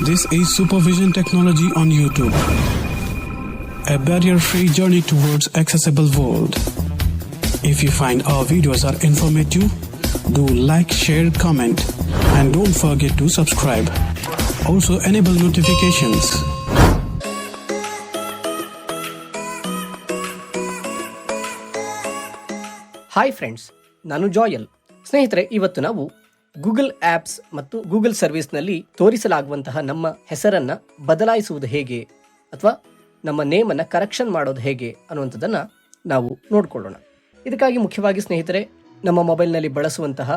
This is Supervision Technology on YouTube, a barrier-free journey towards accessible world. If you find our videos are informative, do like, share, comment, and don't forget to subscribe. Also enable notifications. Hi friends, ನಾನು Joel. ಸ್ನೇಹಿತರೆ, ಇವತ್ತು ನಾವು Google apps ಮತ್ತು Google ಸರ್ವಿಸ್ನಲ್ಲಿ ತೋರಿಸಲಾಗುವಂತಹ ನಮ್ಮ ಹೆಸರನ್ನು ಬದಲಾಯಿಸುವುದು ಹೇಗೆ ಅಥವಾ ನಮ್ಮ ನೇಮನ್ನು ಕರೆಕ್ಷನ್ ಮಾಡೋದು ಹೇಗೆ ಅನ್ನುವಂಥದ್ದನ್ನು ನಾವು ನೋಡಿಕೊಳ್ಳೋಣ. ಇದಕ್ಕಾಗಿ ಮುಖ್ಯವಾಗಿ ಸ್ನೇಹಿತರೆ, ನಮ್ಮ ಮೊಬೈಲ್ನಲ್ಲಿ ಬಳಸುವಂತಹ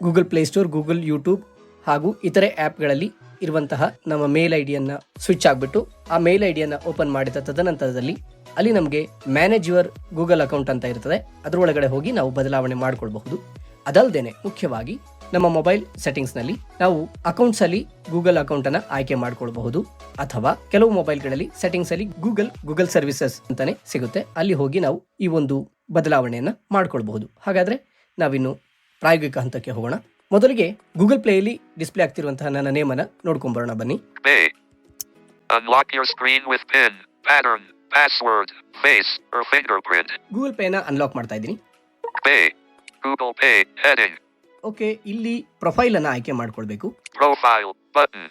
ಗೂಗಲ್ ಪ್ಲೇಸ್ಟೋರ್, ಗೂಗಲ್ ಯೂಟ್ಯೂಬ್ ಹಾಗೂ ಇತರೆ ಆ್ಯಪ್ಗಳಲ್ಲಿ ಇರುವಂತಹ ನಮ್ಮ ಮೇಲ್ ಐಡಿಯನ್ನು ಸ್ವಿಚ್ ಆಗಿಬಿಟ್ಟು ಆ ಮೇಲ್ ಐಡಿಯನ್ನು ಓಪನ್ ಮಾಡಿದ ತದನಂತರದಲ್ಲಿ ಅಲ್ಲಿ ನಮಗೆ ಮ್ಯಾನೇಜ್ ಯುವರ್ ಗೂಗಲ್ ಅಕೌಂಟ್ ಅಂತ ಇರ್ತದೆ. ಅದರೊಳಗಡೆ ಹೋಗಿ ನಾವು ಬದಲಾವಣೆ ಮಾಡಿಕೊಳ್ಬಹುದು. ಅದಲ್ಲದೆ ಮುಖ್ಯವಾಗಿ ನಮ್ಮ ಮೊಬೈಲ್ ಸೆಟ್ಟಿಂಗ್ಸ್ನಲ್ಲಿ ನಾವು ಅಕೌಂಟ್ಸಲ್ಲಿ ಗೂಗಲ್ ಅಕೌಂಟನ್ನು ಆಯ್ಕೆ ಮಾಡಿಕೊಳ್ಬಹುದು. ಅಥವಾ ಕೆಲವು ಮೊಬೈಲ್ಗಳಲ್ಲಿ ಸೆಟ್ಟಿಂಗ್ಸಲ್ಲಿ ಗೂಗಲ್ ಸರ್ವಿಸಸ್ ಅಂತಾನೆ ಸಿಗುತ್ತೆ. ಅಲ್ಲಿ ಹೋಗಿ ನಾವು ಈ ಒಂದು ಬದಲಾವಣೆಯನ್ನು ಮಾಡಿಕೊಳ್ಬಹುದು. ಹಾಗಾದರೆ ನಾವಿನ್ನು ಪ್ರಾಯೋಗಿಕ ಹಂತಕ್ಕೆ ಹೋಗೋಣ. ಮೊದಲಿಗೆ ಗೂಗಲ್ ಪ್ಲೇಯಲ್ಲಿ ಡಿಸ್ಪ್ಲೇ ಆಗ್ತಿರುವಂತಹ ನನ್ನ ನೇಮನ್ನು ನೋಡ್ಕೊಂಬರೋಣ ಬನ್ನಿ. Unlock your screen with PIN, pattern, password, face or fingerprint. Google ಪೇನ ಅನ್ಲಾಕ್ ಮಾಡ್ತಾ ಇದ್ದೀನಿ. Pay, Google Pay, heading. Okay, ಇಲ್ಲಿ ಪ್ರೊಫೈಲ್ ಅನ್ನು ಆಯ್ಕೆ ಮಾಡ್ಕೊಳ್ಬೇಕು. Profile, button.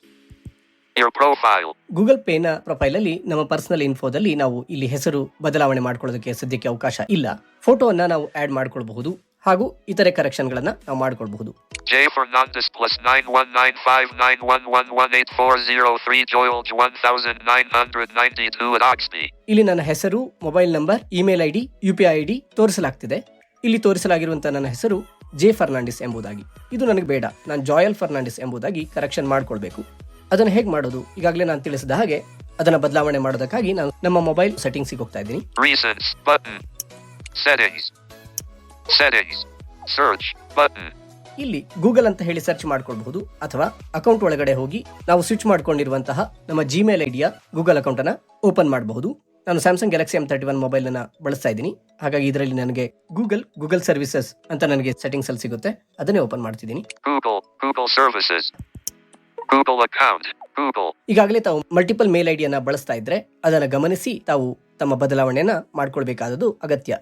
Your profile. Google ಪೇನ ಪ್ರೊಫೈಲ್ ಅಲ್ಲಿ ನಮ್ಮ ಪರ್ಸನಲ್ ಇನ್ಫೋದಲ್ಲಿ ನಾವು ಇಲ್ಲಿ ಹೆಸರು ಬದಲಾವಣೆ ಮಾಡ್ಕೊಳ್ಳೋದಕ್ಕೆ ಸದ್ಯಕ್ಕೆ ಅವಕಾಶ ಇಲ್ಲ. ಫೋಟೋವನ್ನ ನಾವು ಆಡ್ ಮಾಡ್ಕೊಳ್ಬಹುದು ಹಾಗೂ ಇತರೆ ಕರೆಕ್ಷನ್ ಗಳನ್ನ ನಾವು ಮಾಡ್ಕೊಳ್ಬಹುದು. J Fernandes plus 919591118403 Joyal 1992 ಇಲ್ಲಿ ನನ್ನ ಹೆಸರು, mobile number, email ID, UPI ID ತೋರಿಸಲಾಗ್ತಿದೆ. ಇಲ್ಲಿ ತೋರಿಸಲಾಗಿರುವಂತಹ ನನ್ನ ಹೆಸರು ಜೆ ಫರ್ನಾಂಡಿಸ್ ಎಂಬುದಾಗಿ. ಇದು ನನಗೆ ಬೇಡ, ನಾನು ಜಾಯಲ್ ಫರ್ನಾಂಡಿಸ್ ಎಂಬುದಾಗಿ ಕರೆಕ್ಷನ್ ಮಾಡ್ಕೊಳ್ಬೇಕು. ಅದನ್ನು ಹೇಗೆ ಮಾಡೋದು? ಈಗಾಗಲೇ ನಾನು ತಿಳಿಸಿದ ಹಾಗೆ ಅದನ್ನ ಬದಲಾವಣೆ ಮಾಡೋದಕ್ಕಾಗಿ ನಾನು ನಮ್ಮ ಮೊಬೈಲ್ ಸೆಟ್ಟಿಂಗ್ಸಿಗೆ ಹೋಗ್ತಾ ಇದ್ದೀನಿ. Recents button. Settings. Search button. ಇಲ್ಲಿ ಗೂಗಲ್ ಅಂತ ಹೇಳಿ ಸರ್ಚ್ ಮಾಡ್ಕೊಳ್ಬಹುದು ಅಥವಾ ಅಕೌಂಟ್ ಒಳಗಡೆ ಹೋಗಿ ನಾವು ಸ್ವಿಚ್ ಮಾಡ್ಕೊಂಡಿರುವಂತಹ ನಮ್ಮ ಜಿಮೇಲ್ ಐಡಿಯ ಗೂಗಲ್ ಅಕೌಂಟ್ ಅನ್ನ ಓಪನ್ ಮಾಡಬಹುದು. ನಾನು ಸ್ಯಾಮ್ಸಂಗ್ ಗ್ಯಾಲಕ್ಸಿ M31 ಮೊಬೈಲ್ ಅನ್ನ ಬಳಸ್ತಾ ಇದ್ದೀನಿ. ಹಾಗಾಗಿ ಇದರಲ್ಲಿ ನನಗೆ ಗೂಗಲ್ ಸರ್ವಿಸಸ್ ಅಂತ ನನಗೆ ಸೆಟ್ಟಿಂಗ್ಸ್ ಅಲ್ಲಿ ಸಿಗುತ್ತೆ. ಅದನ್ನೇ ಓಪನ್ ಮಾಡ್ತಿದ್ದೀನಿ. Google Services. Google account. Google. ಈಗಾಗಲೇ ತಾವು ಮಲ್ಟಿಪಲ್ ಮೇಲ್ ಐಡಿಯನ್ನ ಬಳಸ್ತಾ ಇದ್ರೆ ಅದನ್ನ ಗಮನಿಸಿ ತಾವು ತಮ್ಮ ಬದಲಾವಣೆಯನ್ನ ಮಾಡ್ಕೊಳ್ಬೇಕಾದದ್ದು ಅಗತ್ಯ.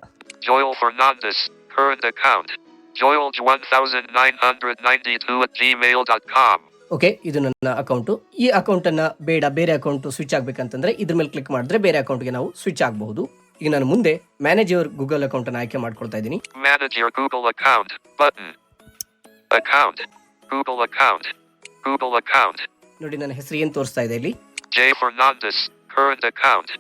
Joyal Fernandes, current account. Joyal 1992 okay, ಇದು ನನ್ನ ಅಕೌಂಟು. ಈ ಅಕೌಂಟ್ ಅನ್ನ ಬೇರೆ ಅಕೌಂಟ್ ಸ್ವಿಚ್ ಆಗ್ಬೇಕಂತಂದ್ರೆ ಇದ್ರ ಮೇಲೆ ಕ್ಲಿಕ್ ಮಾಡಿದ್ರೆ ಬೇರೆ ಅಕೌಂಟ್ಗೆ ನಾವು ಸ್ವಿಚ್ ಆಗಬಹುದು. ಈಗ ನಾನು ಮುಂದೆ ಮ್ಯಾನೇಜ್ ಯುವರ್ ಗೂಗಲ್ ಅಕೌಂಟ್ ಅನ್ನು ಆಯ್ಕೆ ಮಾಡ್ಕೊಳ್ತಾ ಇದ್ದೀನಿ. Manage your Google account button. Google account. ನೋಡಿ, ನನ್ನ ಹೆಸರು ಏನು ತೋರಿಸ್ತಾ ಇದೆ ಇಲ್ಲಿ? J Fernandes, current account.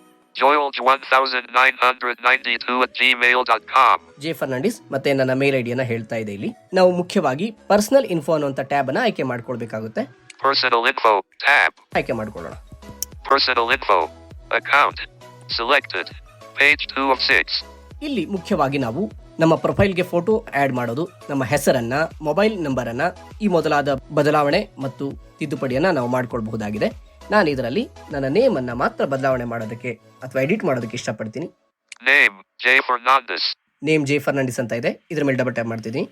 Joyal 1992 J Fernandes ಮತ್ತೆ ನನ್ನ ಮೇಲ್ ಐಡಿಯನ್ನ ಹೇಳ್ತಾ ಇದೆ. ಇಲ್ಲಿ ನಾವು ಮುಖ್ಯವಾಗಿ ಪರ್ಸನಲ್ ಇನ್ಫೋ ಅನ್ನುವಂತ ಟ್ಯಾಬ್ ಅನ್ನ ಆಯ್ಕೆ ಮಾಡ್ಕೊಳ್ಬೇಕಾಗುತ್ತೆ. Personal info tab. ಆಯ್ಕೆ ಮಾಡ್ಕೊಳ್ಳೋಣ. Personal info account selected. Page 2 of 6. ಇಲ್ಲಿ ಮುಖ್ಯವಾಗಿ ನಾವು ನಮ್ಮ ಪ್ರೊಫೈಲ್ಗೆ ಫೋಟೋ ಆಡ್ ಮಾಡೋದು, ನಮ್ಮ ಹೆಸರನ್ನ, ಮೊಬೈಲ್ ನಂಬರ್ ಅನ್ನ, ಈ ಮೊದಲಾದ ಬದಲಾವಣೆ ಮತ್ತು ತಿದ್ದುಪಡಿಯನ್ನ ನಾವು ಮಾಡ್ಕೊಳ್ಬಹುದಾಗಿದೆ. ನಾನು ಇದರಲ್ಲಿ ನನ್ನ ನೇಮ್ ಅನ್ನ ಮಾತ್ರ ಬದಲಾವಣೆ ಮಾಡೋದಕ್ಕೆ ಅಥವಾ ಎಡಿಟ್ ಮಾಡೋದಕ್ಕೆ ಇಷ್ಟಪಡ್ತೀನಿ. Name J Fernandes. Name J Fernandes ಅಂತ ಇದೆ. ಇದ್ರ ಮೇಲೆ ಡಬಲ್ ಟ್ಯಾಪ್ ಮಾಡ್ತಿದ್ದೀನಿ.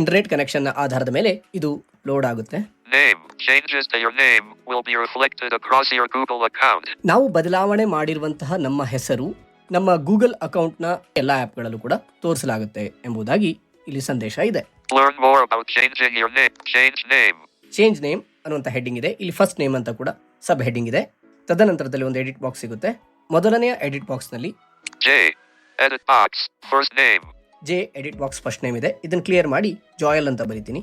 ಇಂಟರ್ನೆಟ್ ಕನೆಕ್ಷನ್ ಆಧಾರದ ಮೇಲೆ ಇದು ಲೋಡ್ ಆಗುತ್ತೆ. Name changes to your name will be reflected across your Google account. ನಾವು ಬದಲಾವಣೆ ಮಾಡಿರುವಂತಹ ನಮ್ಮ ಹೆಸರು ನಮ್ಮ ಗೂಗಲ್ ಅಕೌಂಟ್ನ ಎಲ್ಲ ಆ್ಯಪ್ಗಳಲ್ಲೂ ಕೂಡ ತೋರಿಸಲಾಗುತ್ತೆ ಎಂಬುದಾಗಿ ಇಲ್ಲಿ ಸಂದೇಶ ಇದೆ. Learn more about changing your name. Change name ಅನ್ನುವಂಥ ಹೆಡ್ಡಿಂಗ್ ಇದೆ. ಇಲ್ಲಿ ಫಸ್ಟ್ ನೇಮ್ ಅಂತ ಕೂಡ ಸಬ್ ಹೆಡ್ಡಿಂಗ್ ಇದೆ. ತದನಂತರದಲ್ಲಿ ಒಂದು ಎಡಿಟ್ ಬಾಕ್ಸ್ ಸಿಗುತ್ತೆ. ಮೊದಲನೆಯ ಎಡಿಟ್ ಬಾಕ್ಸ್ ನಲ್ಲಿ J edit box first name. J edit box first name ಇದೆ. ಇದನ್ನ ಕ್ಲಿಯರ್ ಮಾಡಿ ಜಾಯಲ್ ಅಂತ ಬರೀತೀನಿ.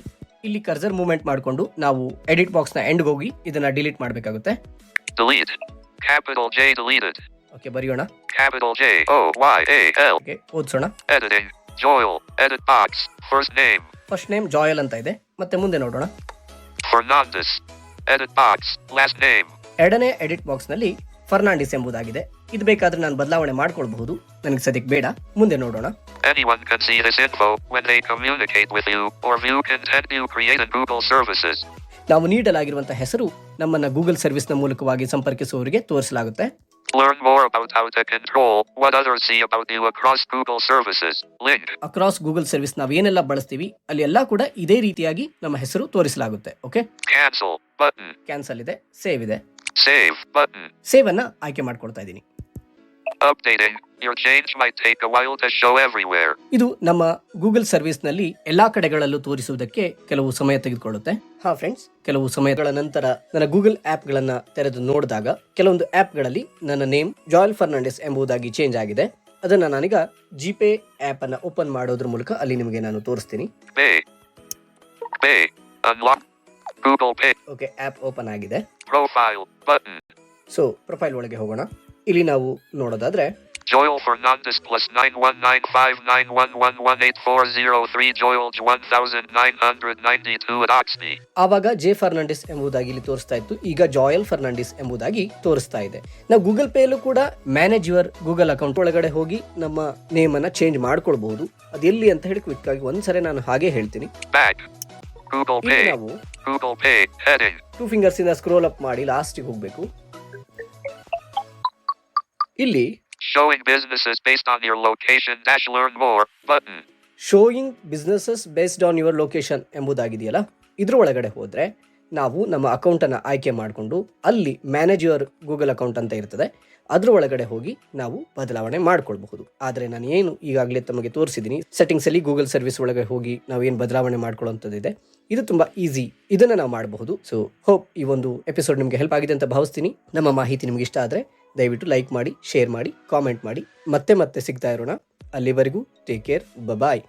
ಇಲ್ಲಿ ಕರ್ಸರ್ ಮೂವ್ಮೆಂಟ್ ಮಾಡಿಕೊಂಡು ನಾವು ಎಡಿಟ್ ಬಾಕ್ಸ್ ನ ಎಂಡ್ ಹೋಗಿ ಇದನ್ನ ಡಿಲೀಟ್ ಮಾಡಬೇಕಾಗುತ್ತೆ. Delete. Capital J deleted. Okay, ಬರೆಯೋಣ. Capital J O Y A L. Okay, ಓದಿಸೋಣ. Editing. Joyal edit box first name. First name Joyal ಅಂತ ಇದೆ. ಮತ್ತೆ ಮುಂದೆ ನೋಡೋಣ. Fernandes edit box last name. ಎರಡನೇ ಎಡಿಟ್ ಬಾಕ್ಸ್ ನಲ್ಲಿ ಫರ್ನಾಂಡಿಸ್ ಎಂಬುದಾಗಿದೆ. ಇದು ಬೇಕಾದ್ರೆ ನಾನು ಬದಲಾವಣೆ ಮಾಡ್ಕೊಳ್ಬಹುದು. ನನಗೆ ಸದ್ಯಕ್ಕೆ ಬೇಡ. ಮುಂದೆ ನೋಡೋಣ. Anyone can see this info when they communicate with you or view content you create in Google services. ನಾವು ನೀಡಲಾಗಿರುವಂತಹ ಹೆಸರು ನಮ್ಮನ್ನ ಗೂಗಲ್ ಸರ್ವಿಸ್ ನ ಮೂಲಕವಾಗಿ ಸಂಪರ್ಕಿಸುವವರಿಗೆ ತೋರಿಸಲಾಗುತ್ತೆ. Learn more about how to control what others see about you across Google services. Link. Across Google service ನಾವೇನೆಲ್ಲ ಬಳಸ್ತೀವಿ ಅಲ್ಲಿ ಎಲ್ಲ ಕೂಡ ಇದೇ ರೀತಿಯಾಗಿ ನಮ್ಮ ಹೆಸರು ತೋರಿಸಲಾಗುತ್ತೆ. Okay, Cancel button. ಕ್ಯಾನ್ಸಲ್ ಇದೆ, ಸೇವ್ ಇದೆ. Save button. ಸೇವ್ ಅನ್ನ ಆಯ್ಕೆ ಮಾಡ್ಕೊಳ್ತಾ ಇದ್ದೀನಿ. Updating. Your change might take a while to show everywhere. ಇದು ನಮ್ಮ ಗೂಗಲ್ ಸರ್ವಿಸ್ ನಲ್ಲಿ ಎಲ್ಲಾ ಕಡೆಗಳಲ್ಲೂ ತೋರಿಸುವುದಕ್ಕೆ ಕೆಲವು ಸಮಯ ತೆಗೆದುಕೊಳ್ಳುತ್ತೆ. ಫ್ರೆಂಡ್ಸ್, ಕೆಲವು ಸಮಯಗಳ ನಂತರ ನನ್ನ ಗೂಗಲ್ ಆಪ್ ಗಳನ್ನ ತೆರೆದು ನೋಡಿದಾಗ ಕೆಲವೊಂದು ಆಪ್ ಗಳಲ್ಲಿ ನನ್ನ ನೇಮ್ ಜಾಯಲ್ ಫರ್ನಾಂಡಿಸ್ ಎಂಬುದಾಗಿ ಚೇಂಜ್ ಆಗಿದೆ. ಅದನ್ನ ನಾನೀಗ ಜಿಪೇ ಆಪ್ ಅನ್ನ ಓಪನ್ ಮಾಡೋದ್ರ ಮೂಲಕ ಅಲ್ಲಿ ನಿಮಗೆ ನಾನು ತೋರಿಸ್ತೀನಿ. Pay. Unlock. Google Pay. Okay, app open ಆಗಿದೆ. Profile button. ಸೊ ಪ್ರೊಫೈಲ್ ಒಳಗೆ ಹೋಗೋಣ. ಇಲ್ಲಿ ನಾವು ನೋಡೋದಾದ್ರೆ Joyal Fernandes plus 919591118403 Joyal 1992 ಆವಾಗ ಜೆ ಫರ್ನಾಂಡಿಸ್ ಎಂಬುದಾಗಿ ಇಲ್ಲಿ ತೋರಿಸ್ತಾ ಇತ್ತು. ಈಗ ಜಾಯಲ್ ಫರ್ನಾಂಡಿಸ್ ಎಂಬುದಾಗಿ ತೋರಿಸ್ತಾ ಇದೆ. ನಾವು ಗೂಗಲ್ ಪೇ ಅಲ್ಲೂ ಕೂಡ ಮ್ಯಾನೇಜ್ ಯುವರ್ ಗೂಗಲ್ ಅಕೌಂಟ್ ಒಳಗಡೆ ಹೋಗಿ ನಮ್ಮ ನೇಮ್ ಅನ್ನ ಚೇಂಜ್ ಮಾಡ್ಕೊಳ್ಬಹುದು. ಅದೆಲ್ಲಿ ಅಂತ ಹೇಳಿ ಕ್ವಿಕ್ ಆಗಿ ಒಂದ್ಸರಿ ನಾನು ಹಾಗೆ ಹೇಳ್ತೀನಿ. Google Pay. ನಾವು Google Pay heading. 2 ಫಿಂಗರ್ಸ್ ಇಂದ ಸ್ಕ್ರೋಲ್ ಅಪ್ ಮಾಡಿ ಲಾಸ್ಟಿಗೆ ಹೋಗ್ಬೇಕು. ಇಲ್ಲಿ Showing businesses based on your location - learn more button. Showing businesses based on your location ಎಂಬುದಾಗಿದೆಯಲ್ಲ, ಇದ್ರ ಒಳಗಡೆ ಹೋದ್ರೆ ನಾವು ನಮ್ಮ ಅಕೌಂಟ್ ಅನ್ನ ಆಯ್ಕೆ ಮಾಡಿಕೊಂಡು ಅಲ್ಲಿ ಮ್ಯಾನೇಜ್ ಯುವರ್ ಗೂಗಲ್ ಅಕೌಂಟ್ ಅಂತ ಇರ್ತದೆ, ಅದ್ರ ಒಳಗಡೆ ಹೋಗಿ ನಾವು ಬದಲಾವಣೆ ಮಾಡ್ಕೊಳ್ಬಹುದು. ಆದ್ರೆ ನಾನು ಏನು ಈಗಾಗಲೇ ತಮಗೆ ತೋರಿಸಿದ್ದೀನಿ, ಸೆಟ್ಟಿಂಗ್ಸ್ ಅಲ್ಲಿ ಗೂಗಲ್ ಸರ್ವಿಸ್ ಒಳಗೆ ಹೋಗಿ ನಾವು ಏನು ಬದಲಾವಣೆ ಮಾಡ್ಕೊಳ್ಳುವಂಥದ್ದಿದೆ, ಇದು ತುಂಬಾ ಈಸಿ. ಇದನ್ನ ನಾವು ಮಾಡಬಹುದು. ಸೊ ಹೋಪ್ ಈ ಒಂದು ಎಪಿಸೋಡ್ ನಿಮಗೆ ಹೆಲ್ಪ್ ಆಗಿದೆ ಅಂತ ಭಾವಿಸ್ತೀನಿ. ನಮ್ಮ ಮಾಹಿತಿ ನಿಮ್ಗೆ ಇಷ್ಟ ಆದ್ರೆ ದಯವಿಟ್ಟು ಲೈಕ್ ಮಾಡಿ, ಶೇರ್ ಮಾಡಿ, ಕಾಮೆಂಟ್ ಮಾಡಿ. ಮತ್ತೆ ಸಿಗ್ತಾ ಇರೋಣ. ಅಲ್ಲಿವರೆಗೂ ಟೇಕ್ ಕೇರ್, ಬಾಯ್.